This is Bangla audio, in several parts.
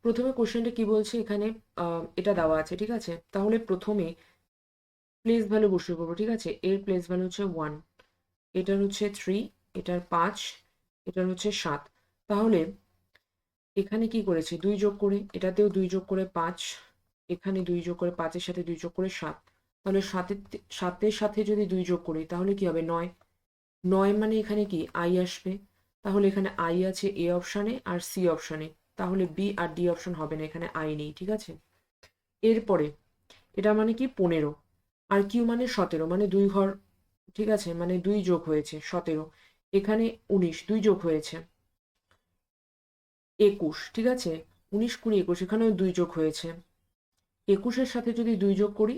প্রথমে কোশ্চেনটা কি বলছে এখানে, এটা দেওয়া আছে, ঠিক আছে। তাহলে প্রথমে প্লেস ভ্যালু বসিয়ে করবো, ঠিক আছে। এর প্লেস ভ্যালু হচ্ছে 1, এটার হচ্ছে 3, এটার 5, এটার হচ্ছে 7। তাহলে এখানে কি করেছি, 2 যোগ করে, এটাতেও 2 যোগ করে 5, এখানে 2 যোগ করে 5 এর সাথে 2 যোগ করে 7। তাহলে 7-এর সাথে যদি 2 যোগ করি তাহলে কি হবে, 9। 9 মানে এখানে কি আই আসবে। তাহলে এখানে আই আছে এ অপশানে আর সি অপশানে, তাহলে বি আর ডি অপশন হবে না, এখানে আই নেই, ঠিক আছে। এরপরে এটা মানে কি 15, আর কিউ মানে 17, মানে 2 ঘর, ঠিক আছে, মানে 2 যোগ হয়েছে 17। এখানে 19, 2 যোগ হয়েছে 21, ঠিক আছে। 19, 20, 21, এখানেও 2 যোগ হয়েছে। 21-এর সাথে যদি 2 যোগ করি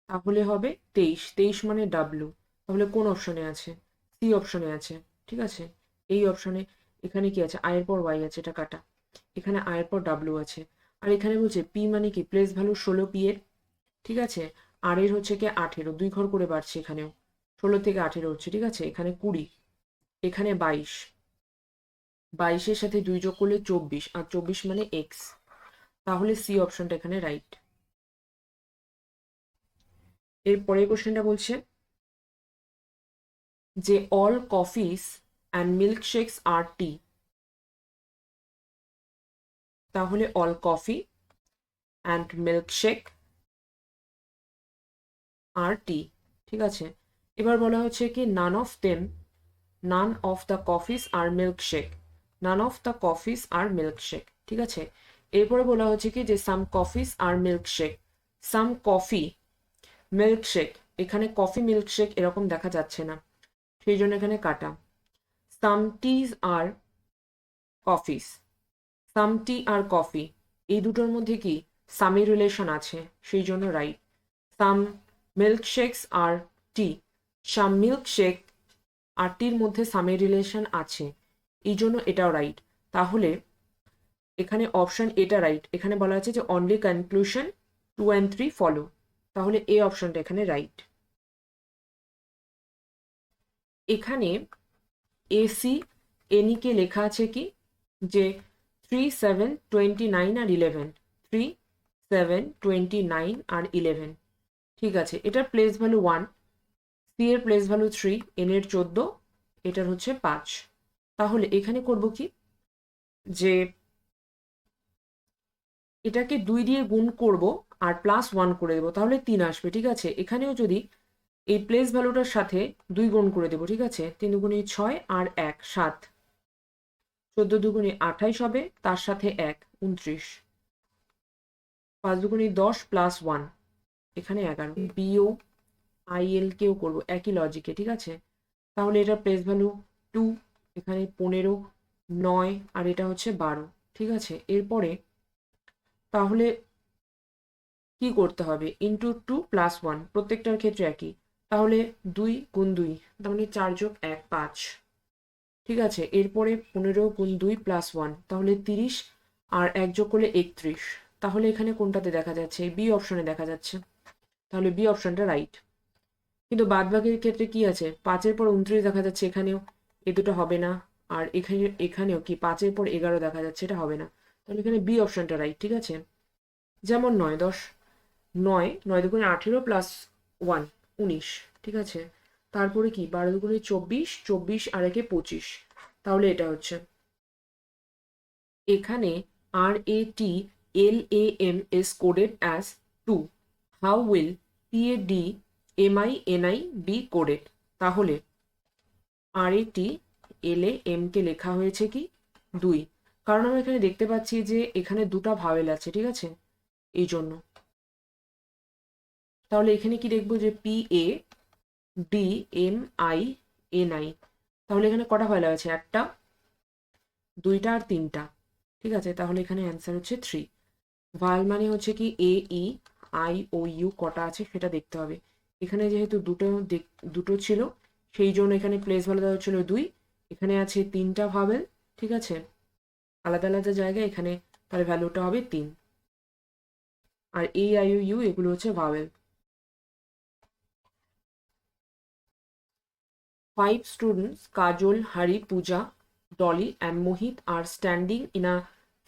তাহলে হবে 23, 23 মানে ডাব্লু। তাহলে কোন অপশনে আছে, সি অপশনে আছে, ঠিক আছে। এই অপশনে এখানে কি আছে, আয়ের পর ওয়াই আছে, এটা কাটা। এখানে আয়ের পর ডাব্লু আছে। আর এখানে বলছে পি মানে কি, প্লেস ভ্যালু 16 পি এর, ঠিক আছে। আর এর হচ্ছে কি 18, 2 ঘর করে বাড়ছে এখানেও, 16 থেকে 18 হচ্ছে, ঠিক আছে। এখানে 20, এখানে 22, 22-এর সাথে 2 যোগ করলে 24, আর 24 মানে এক্স। তাহলে সি অপশনটা এখানে রাইট। এর পরের কোশ্চেনটা বলছে যে all coffees and milkshakes are tea. তাহলে all coffee and milkshake are tea, ঠিক আছে। এবার বলা হচ্ছে কি none of the coffees are milkshake, none of the coffees are milkshake, ঠিক আছে। এরপরে বলা হচ্ছে কি যে some coffees are milkshake, some coffee milkshake, এখানে কফি মিল্কশেক এরকম দেখা যাচ্ছে না, সেই জন্য এখানে কাটা। সাম টিজ আর কফিস, সাম টি আর কফি, এই দুটোর মধ্যে কি সামি রিলেশন আছে, সেই জন্য right. Some মিল্কশেকস are T, some milkshake আর টির মধ্যে সামি রিলেশন আছে, এই জন্য এটাও রাইট। তাহলে এখানে অপশন এটা রাইট। এখানে বলা আছে যে অনলি কনক্লুশন 2 and 3 ফলো, তাহলে এ অপশনটা এখানে রাইট। এখানে এসি এনিকে লেখা আছে কি যে 3, 7, 29 আর 11, 3, 7, 29 আর 11, ঠিক আছে। এটার প্লেস ভ্যালু 1, সি এর প্লেস ভ্যালু 3, এন এর 14, এটার হচ্ছে 5। তাহলে এখানে করব কি যে এটাকে 2 দিয়ে গুণ করব আর +1 করে দেবো, তাহলে 3 আসবে, ঠিক আছে। এখানেও যদি এই প্লেস ভ্যালুটার সাথে 2 গুণ করে দেবো, ঠিক আছে। 3 দুগুণে 6 আর 1 7, 14 দুগুণে 28 হবে, তার সাথে 1 29, 5 দুগুণে 10 +1, এখানে 11, বিও আইএল কেও করবো একই লজিকে, ঠিক আছে। তাহলে এটা প্লেস ভ্যালু 2, এখানে 15, 9 আর এটা হচ্ছে 12, ঠিক আছে। এরপরে তাহলে কি করতে হবে, ইন্টু 2 +1, প্রত্যেকটার ক্ষেত্রে একই। তাহলে 2 গুণ 2, তার মানে 4 যোগ 1 5, ঠিক আছে। এরপরে 15 গুণ 2 +1, তাহলে 30, আর 1 যোগ করলে 31। তাহলে এখানে কোনটাতে দেখা যাচ্ছে, বি অপশনে দেখা যাচ্ছে, তাহলে বি অপশনটা রাইট। কিন্তু বাদবাকির ক্ষেত্রে কি আছে, 5-এর পর 29 দেখা যাচ্ছে, এখানেও এ দুটো হবে না। আর এখানেও কি 5-এর পর 11 দেখা যাচ্ছে, এটা হবে না। তাহলে এখানে বি অপশনটা রাইট, ঠিক আছে। যেমন 9 10, 9 9 দুগুণে 18 +1 19, ঠিক আছে। তারপরে কি 12 দুগুণে 24, 24 আর একে 25, তাহলে এটা হচ্ছে। এখানে RATLAM is coded as 2, how will PADMINI be coded? তাহলে RATLAM কে লেখা হয়েছে কি 2, কারণ আমরা এখানে দেখতে পাচ্ছি যে এখানে দুটো ভাওয়েল আছে, ঠিক আছে, এই জন্য। তাহলে এখানে কি দেখবো যে PADMINI, তাহলে এখানে কটা ভাওয়েল আছে, একটা, দুইটা আর তিনটা, ঠিক আছে। তাহলে এখানে অ্যান্সার হচ্ছে 3। ভাওয়েল মানে হচ্ছে কি AEIOU কটা আছে সেটা দেখতে হবে। এখানে যেহেতু দুটো ছিল, সেই জন্য এখানে প্লেস ভ্যালু দেওয়া হচ্ছিল 2, এখানে আছে 3টা ভাওয়েল, ঠিক আছে, আলাদা আলাদা জায়গায়, এখানে তাহলে ভ্যালুটা হবে 3। আর AIOU এগুলো হচ্ছে vowel. 5 students, Kajol, Hari, Pooja, Dolly and Mohit are standing in a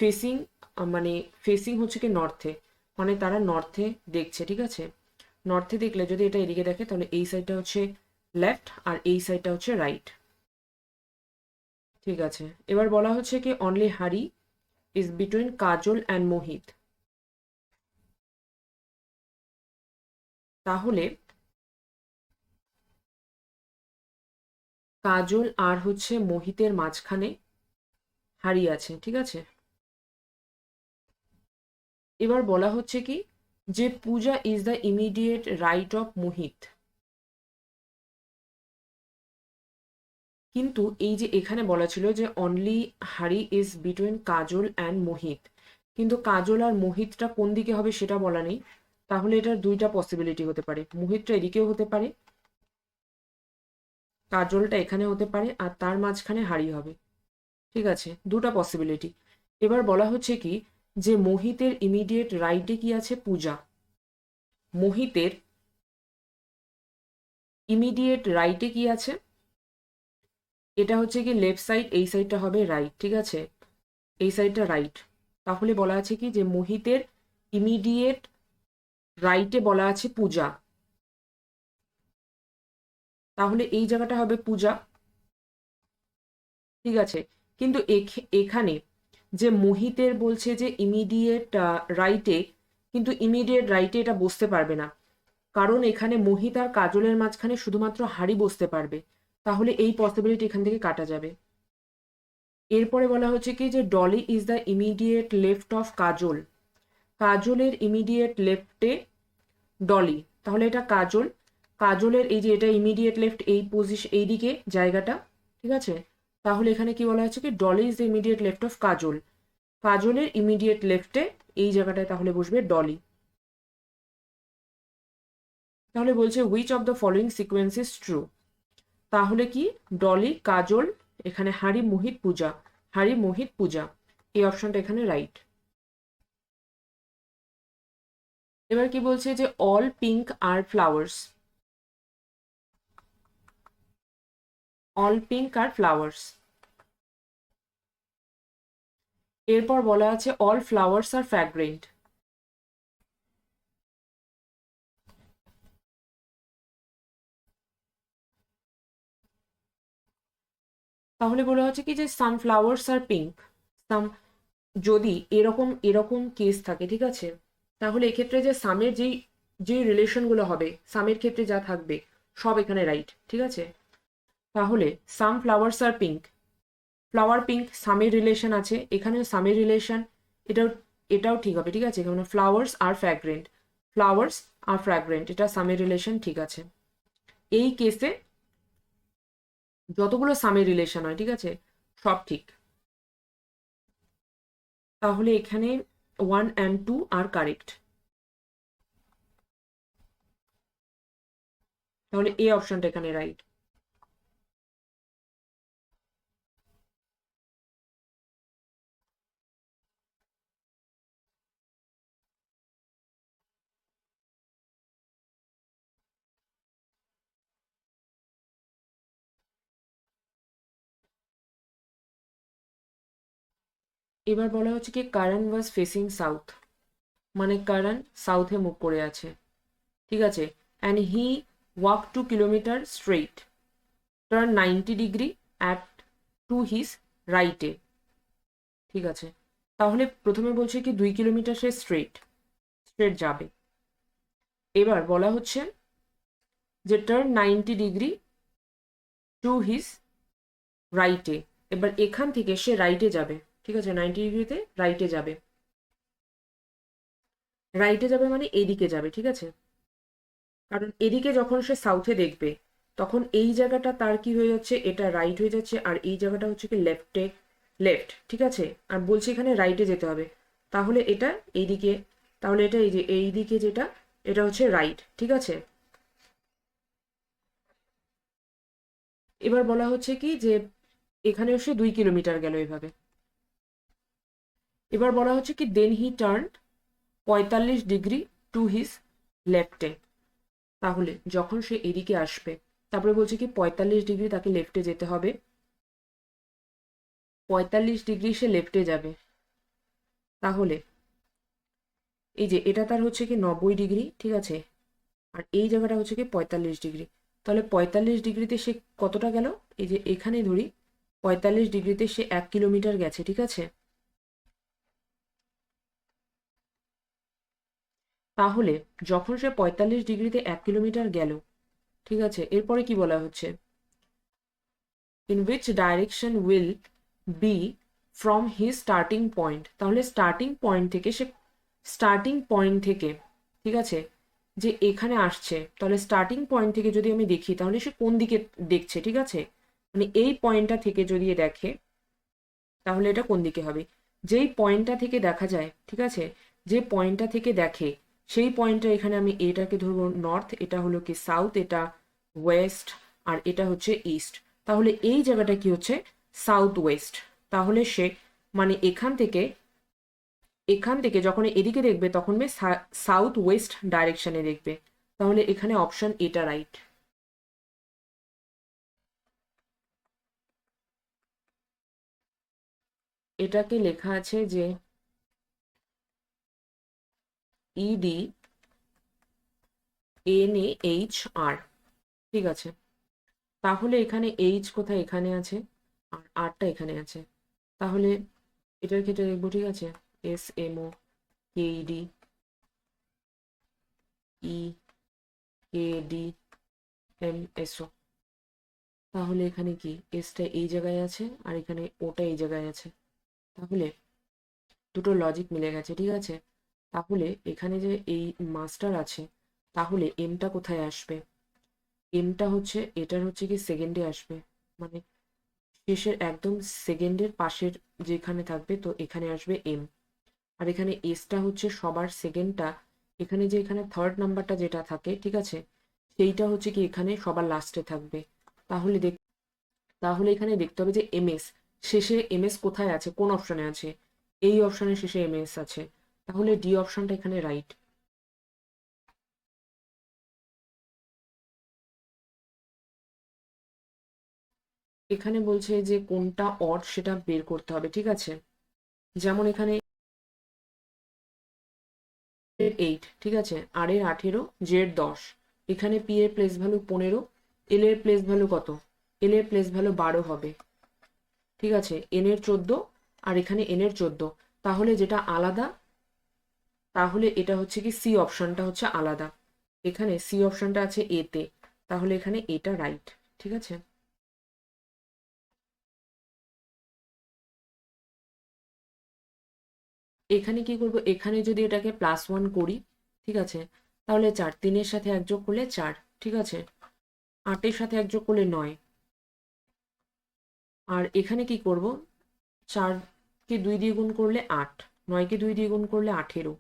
facing মানে ফেসিং হচ্ছে কি নর্থে, মানে তারা নর্থে দেখছে, ঠিক আছে। নর্থে দেখলে যদি এটা এদিকে দেখে তাহলে এই সাইডটা হচ্ছে লেফট আর এই সাইডটা হচ্ছে রাইট, ঠিক আছে। এবার বলা হচ্ছে কি only Hari is between Kajal and মোহিত। তাহলে কাজল আর হচ্ছে মোহিতের মাঝখানে হারি আছে, ঠিক আছে। এবার বলা হচ্ছে কি যে Puja is the immediate right of Mohit. কিন্তু এই যে এখানে বলা ছিল যে only Hari is between Kajal and Mohit, কিন্তু কাজল আর মোহিতটা কোন দিকে হবে সেটা বলা নেই। তাহলে এটার দুইটা পসিবিলিটি হতে পারে, মোহিতটা এদিকেও হতে পারে, কাজলটা এখানে হতে পারে, আর তার মাঝখানে হারি হবে, ঠিক আছে। দুটা পসিবিলিটি। এবার বলা হচ্ছে কি যে মোহিতের ইমিডিয়েট রাইটে কি আছে, পূজা। মোহিতের ইমিডিয়েট রাইটে কি আছে, এটা হচ্ছে কি লেফট সাইড, এই সাইডটা হবে রাইট, ঠিক আছে, এই সাইডটা রাইট। তাহলে বলা আছে কি যে মোহিতের ইমিডিয়েট রাইটে বলা আছে পূজা, তাহলে এই জায়গাটা হবে পূজা, ঠিক আছে। কিন্তু এখানে যে মোহিতের বলছে যে ইমিডিয়েট রাইটে, কিন্তু ইমিডিয়েট রাইটে এটা বসতে পারবে না, কারণ এখানে মোহিত আর কাজলের মাঝখানে শুধুমাত্র হাড়ি বসতে পারবে, তাহলে এই পসিবিলিটি এখান থেকে কাটা যাবে। এরপরে বলা হচ্ছে কি যে Dolly is the immediate left of Kajal. কাজলের ইমিডিয়েট লেফটে ডলি, তাহলে এটা কাজল, কাজলের এই যে এটা ইমিডিয়েট লেফট, এই পজিশন এই দিকে জায়গাটা, ঠিক আছে। তাহলে এখানে কি বলা হচ্ছে কি Dolly is the immediate left of Kajal, কাজলের ইমিডিয়েট লেফটে এই জায়গাটায় তাহলে বসবে ডলি। তাহলে বলছে which of the following sequence is true. তাহলে কি ডলি কাজল, এখানে হারি মোহিত পূজা, হারি মোহিত পূজা, এই অপশনটা এখানে রাইট। এবার কি বলছে যে অল পিঙ্ক আর ফ্লাওয়ার্স, অল পিঙ্ক আর ফ্লাওয়ার্স। এরপর বলা আছে অল ফ্লাওয়ার্স আর ফ্র্যাগ্রেন্ট। তাহলে বলা হচ্ছে কি যে সাম ফ্লাওয়ার্স আর পিঙ্ক, সাম, যদি এরকম এরকম কেস থাকে, ঠিক আছে, তাহলে এক্ষেত্রে যে সামের যেই যে রিলেশনগুলো হবে, সামের ক্ষেত্রে যা থাকবে সব এখানে রাইট, ঠিক আছে। তাহলে সাম ফ্লাওয়ার্স আর পিঙ্ক, ফ্লাওয়ার পিঙ্ক, সামের রিলেশন আছে, এখানেও সামের রিলেশন, এটাও এটাও ঠিক হবে, ঠিক আছে। এখানে ফ্লাওয়ার্স আর ফ্র্যাগ্রেন্ট, ফ্লাওয়ার্স আর ফ্র্যাগ্রেন্ট, এটা সামের রিলেশন, ঠিক আছে। এই কেসে যতগুলো সামের রিলেশন হয়, ঠিক আছে, সব ঠিক। তাহলে এখানে 1 and 2 আর কারেক্ট, তাহলে এই অপশনটা এখানে রাইট। এবার বলা হচ্ছে কি কারণ ওয়াজ ফেসিং সাউথ, মানে কারণ সাউথে মুখ করে আছে, ঠিক আছে। And he walk 2 kilometre straight, turn 90 degree at to his রাইটে, ঠিক আছে। তাহলে প্রথমে বলছে কি 2 কিলোমিটার সে স্ট্রেট স্ট্রেট যাবে। এবার বলা হচ্ছে যে টার্ন 90 ডিগ্রি টু হিজ রাইটে, এবার এখান থেকে সে রাইটে যাবে, ঠিক আছে, 90 ডিগ্রিতে রাইটে যাবে, রাইটে যাবে মানে এদিকে যাবে, ঠিক আছে। কারণ এদিকে যখন সে সাউথে দেখবে তখন এই জায়গাটা তার কি হয়ে যাচ্ছে, এটা রাইট হয়ে যাচ্ছে, আর এই জায়গাটা হচ্ছে কি লেফটে, লেফট, ঠিক আছে। আর বলছে এখানে রাইটে যেতে হবে, তাহলে এটা এইদিকে, তাহলে এটা এই যে এইদিকে যেটা, এটা হচ্ছে রাইট, ঠিক আছে। এবার বলা হচ্ছে কি যে এখানে সে 2 কিলোমিটার গেল এভাবে। এবার বলা হচ্ছে কি then he turn 45 degree to his লেফটে, তাহলে যখন সে এদিকে আসবে, তারপরে বলছে কি 45 ডিগ্রি তাকে লেফটে যেতে হবে, 45 ডিগ্রি সে লেফটে যাবে, তাহলে এই যে এটা তার হচ্ছে কি 90 ডিগ্রি, ঠিক আছে, আর এই জায়গাটা হচ্ছে কি 45 ডিগ্রি। তাহলে 45 ডিগ্রিতে সে কতটা গেল, এই যে এখানে ধরি 45 ডিগ্রিতে সে 1 কিলোমিটার গেছে, ঠিক আছে। তাহলে যখন সে 45 ডিগ্রিতে 1 কিলোমিটার গেল, ঠিক আছে, এরপরে কি বলা হচ্ছে, in which direction will be from his starting point. তাহলে স্টার্টিং পয়েন্ট থেকে, ঠিক আছে, যে এখানে আসছে, তাহলে স্টার্টিং পয়েন্ট থেকে যদি আমি দেখি তাহলে সে কোন দিকে দেখছে, ঠিক আছে, মানে এই পয়েন্টটা থেকে যদি দেখে তাহলে এটা কোন দিকে হবে, যেই পয়েন্টটা থেকে দেখা যায়, ঠিক আছে, যে পয়েন্টটা থেকে দেখে সেই পয়েন্টটা, এখানে আমি এটাকে ধরবো নর্থ, এটা হলো কি সাউথ, এটা ওয়েস্ট, আর এটা হচ্ছে ইস্ট। তাহলে এই জায়গাটা কি হচ্ছে, সাউথ ওয়েস্ট। তাহলে সে মানে এখান থেকে যখন এদিকে দেখবে তখন সাউথ ওয়েস্ট ডাইরেকশনে দেখবে। তাহলে এখানে অপশন এটা রাইট। এটাকে লেখা আছে যে ইডি NAHR, ঠিক আছে। তাহলে এখানে এইচ কোথায়, এখানে আছে, আর আরটা এখানে আছে। তাহলে এটার ক্ষেত্রে দেখবো, ঠিক আছে, SMOKEDEMSO। তাহলে এখানে কি এসটা এই জায়গায় আছে আর এখানে ওটা এই জায়গায় আছে। তাহলে দুটো লজিক মিলে গেছে, ঠিক আছে। তাহলে এখানে যে এই মাস্টার আছে, তাহলে এমটা কোথায় আসবে, এমটা হচ্ছে এটার হচ্ছে কি সেকেন্ডে আসবে, মানে শেষের একদম সেকেন্ডের পাশের যেখানে থাকবে, তো এখানে আসবে এম। আর এখানে এসটা হচ্ছে সবার সেকেন্ডটা, এখানে যে এখানে থার্ড নাম্বারটা যেটা থাকে, ঠিক আছে, সেইটা হচ্ছে কি এখানে সবার লাস্টে থাকবে। তাহলে তাহলে এখানে দেখতে হবে যে এমএস শেষে, এমএস কোথায় আছে, কোন অপশনে আছে, এই অপশনের শেষে এমএস আছে। তাহলে ডি অপশনটা এখানে রাইট। এখানে বলছে যে কোনটা অড সেটা বের করতে হবে, ঠিক আছে। যেমন এখানে 8, ঠিক আছে, আর এর 18, জেড 10, এখানে পি এর প্লেস ভ্যালু 15, এল এর প্লেস ভ্যালু কত, এল এর প্লেস ভ্যালু 12 হবে, ঠিক আছে, এন এর 14, আর এখানে এন এর 14। তাহলে যেটা আলাদা, তাহলে এটা হচ্ছে কি সি অপশনটা হচ্ছে আলাদা, এখানে সি অপশনটা আছে এতে, তাহলে এখানে এটা রাইট, ঠিক আছে। এখানে কি করব, এখানে যদি এটাকে +1 করি, ঠিক আছে, তাহলে 4, 3-এর সাথে 1 যোগ করলে 4, ঠিক আছে, 8-এর সাথে 1 যোগ করলে 9, আর এখানে কি করব, 4-কে 2 দিয়ে গুণ করলে 8, 9-কে 2 দিয়ে গুণ করলে 18।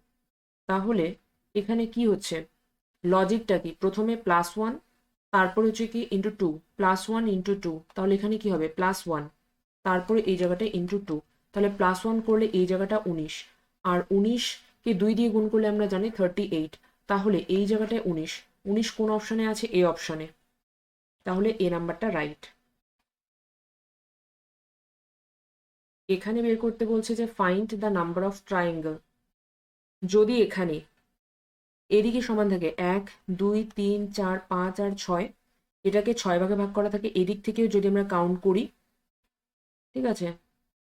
তাহলে এখানে কি হচ্ছে, লজিকটা কি, প্রথমে +1, তারপর হচ্ছে কি ×2, +1 × 2, তাহলে এখানে কি হবে +1, তারপরে এই জায়গাটা ×2, তাহলে +1 করলে এই জায়গাটা 19, আর 19-কে 2 দিয়ে গুণ করলে আমরা জানি 38, তাহলে এই জায়গাটায় 19, 19 কোন অপশনে আছে, এ অপশনে, তাহলে এ নাম্বারটা রাইট। এখানে বের করতে বলছে যে find the number of triangle, যদি এখানে এদিকে সমান থাকে 1, 2, 3, 4, 5 আর 6, এটাকে 6 ভাগে ভাগ করা থাকে, এদিক থেকেও যদি আমরা কাউন্ট করি, ঠিক আছে,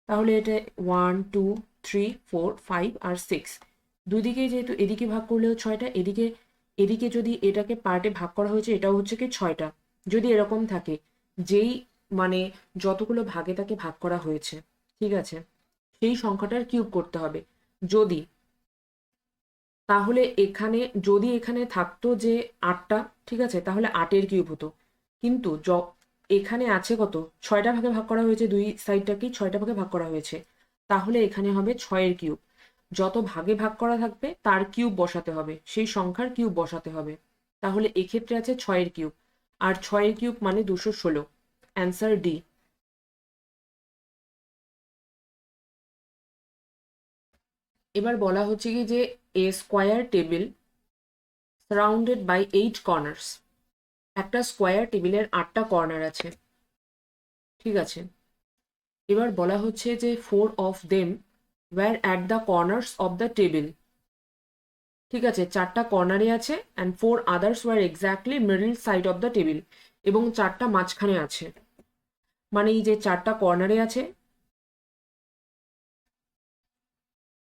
তাহলে এটা 1, 2, 3, 4, 5 আর 6, দুদিকেই যেহেতু এদিকে ভাগ করলেও 6টা, এদিকে এদিকে যদি এটাকে পার্টে ভাগ করা হয়েছে, এটাও হচ্ছে কি 6টা। যদি এরকম থাকে, যেই মানে যতগুলো ভাগে তাকে ভাগ করা হয়েছে, ঠিক আছে, সেই সংখ্যাটার কিউব করতে হবে। যদি তাহলে এখানে যদি এখানে থাকতো যে 8টা, ঠিক আছে, তাহলে 8-এর কিউব হতো, কিন্তু এখানে আছে কত, 6টা ভাগে ভাগ করা হয়েছে, দুই সাইডটাকেই 6টা ভাগে ভাগ করা হয়েছে, তাহলে এখানে হবে 6-এর কিউব। যত ভাগে ভাগ করা থাকবে তার কিউব বসাতে হবে, সেই সংখ্যার কিউব বসাতে হবে। তাহলে এক্ষেত্রে আছে 6-এর কিউব, আর 6-এর কিউব মানে 216, অ্যান্সার ডি। এবার বলা হচ্ছে কি যে a square table surrounded by 8 corners, একটা স্কোয়ার টেবিলের 8টা কর্নার আছে, ঠিক আছে। এবার বলা হচ্ছে যে 4 of them were at the corners of the table, ঠিক আছে, 4টা কর্নারে আছে, and 4 others were exactly middle side of the table, এবং 4টা মাঝখানে আছে। মানে এই যে 4টা কর্নারে আছে,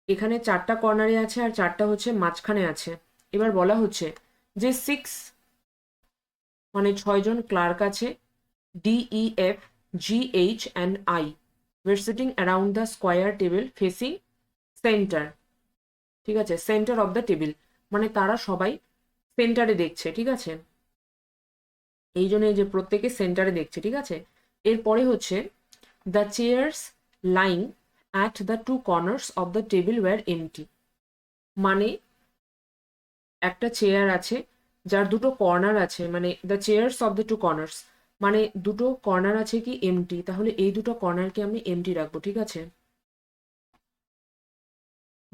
এখানে 4টা কর্নারে আছে আর 4টা হচ্ছে মাঝখানে আছে। এবার বলা হচ্ছে যে 6 মানে 6জন ক্লার্ক আছে, DEF GH and I were sitting around the square table facing center, ঠিক আছে, সেন্টার অফ দ্য টেবিল, মানে তারা সবাই সেন্টারে দেখছে, ঠিক আছে, এই জন্য এই যে প্রত্যেকে সেন্টারে দেখছে, ঠিক আছে। এরপরে হচ্ছে the chairs lying at the two corners of the table were empty, মানে একটা চেয়ার আছে যার দুটো কর্নার আছে, মানে the chairs of the two corners, মানে দুটো কর্নার আছে কি এমটি, তাহলে এই দুটো কর্নারকে আমি এমটি রাখবো, ঠিক আছে,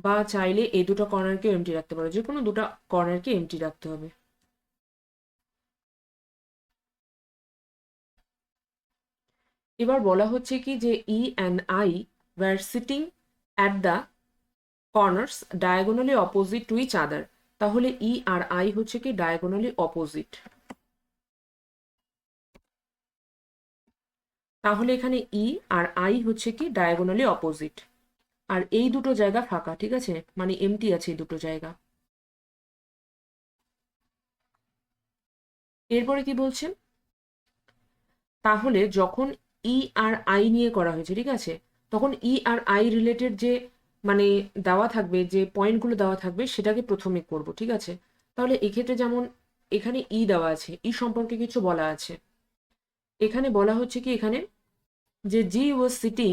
বা চাইলে এই দুটো কর্নারকে এমটি রাখতে পারো, যে কোনো দুটো কর্নারকে এমটি রাখতে হবে। এবার বলা হচ্ছে কি যে E and I were sitting at the corners diagonally opposite to each other, তাহলে ই আর আই হচ্ছে কি ডায়াগোনালি অপোজিট, তাহলে এখানে ই আর আই হচ্ছে কি ডায়াগোনালি অপোজিট, আর এই দুটো জায়গা ফাঁকা, ঠিক আছে, মানে এমটি আছে এই দুটো জায়গা। এরপরে কি বলছেন, তাহলে যখন ই আর আই নিয়ে করা হয়েছে, ঠিক আছে, তখন ই আর আই রিলেটেড যে মানে দেওয়া থাকবে, যে পয়েন্টগুলো দেওয়া থাকবে সেটাকে প্রথমে করব, ঠিক আছে। তাহলে এক্ষেত্রে যেমন এখানে ই দেওয়া আছে, ই সম্পর্কে কিছু বলা আছে, এখানে বলা হচ্ছে কি এখানে যে G was sitting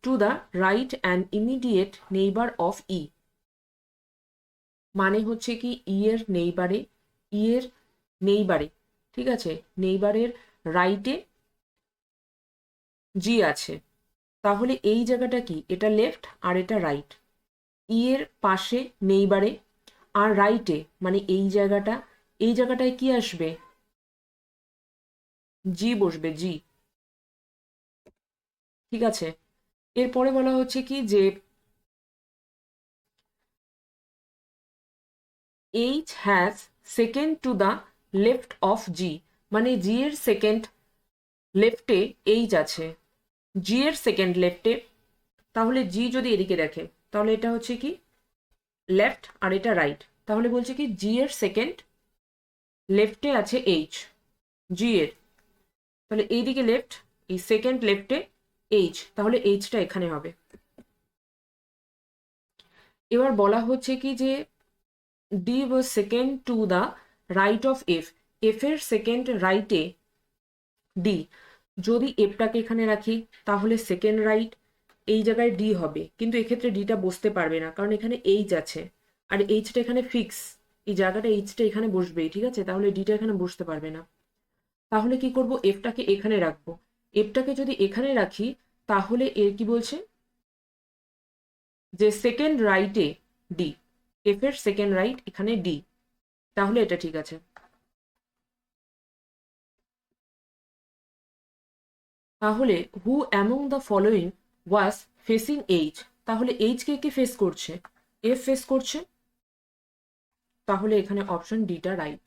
to the right and immediate neighbour of E, মানে হচ্ছে কি ই এর নেইবারে, ই এর নেইবারে, ঠিক আছে, নেইবারের রাইটে জি আছে, তাহলে এই জায়গাটা কি, এটা লেফট আর এটা রাইট, ই এর পাশে নেইবারে আর রাইটে, মানে এই জায়গাটা, এই জায়গাটায় কি আসবে, জি বসবে, জি, ঠিক আছে। এরপরে বলা হচ্ছে কি যে H has second to the left of G, মানে জি এর সেকেন্ড লেফটে এইচ আছে, জি এর সেকেন্ড লেফটে, তাহলে জি যদি এদিকে দেখে তাহলে এটা হচ্ছে কি লেফট আর এটা রাইট, তাহলে বলছে কি জি এর সেকেন্ড লেফটে আছে এইচ, জি এর, তাহলে এইদিকে লেফট, এই সেকেন্ড লেফটে এইচ, তাহলে এইচটা এখানে হবে। এবার বলা হচ্ছে কি যে D was second to the right of F, F এর সেকেন্ড রাইটে ডি, যদি এফটাকে এখানে রাখি তাহলে সেকেন্ড রাইট, এই জায়গায় ডি হবে, কিন্তু এক্ষেত্রে ডিটা বসতে পারবে না কারণ এখানে এইচ আছে, আর এইচটা এখানে ফিক্স, এই জায়গাটা এইচটা এখানে বসবেই, ঠিক আছে, তাহলে ডিটা এখানে বসতে পারবে না। তাহলে কি করব, এফটাকে এখানে রাখবো, এফটাকে যদি এখানে রাখি তাহলে এর কি বলছে যে সেকেন্ড রাইটে ডি, এফ এর সেকেন্ড রাইট এখানে ডি, তাহলে এটা ঠিক আছে। তাহলে হু among the following was facing H, তাহলে এইচ কে ফেস করছে, এফ ফেস করছে, তাহলে এখানে অপশন ডিটা রাইট।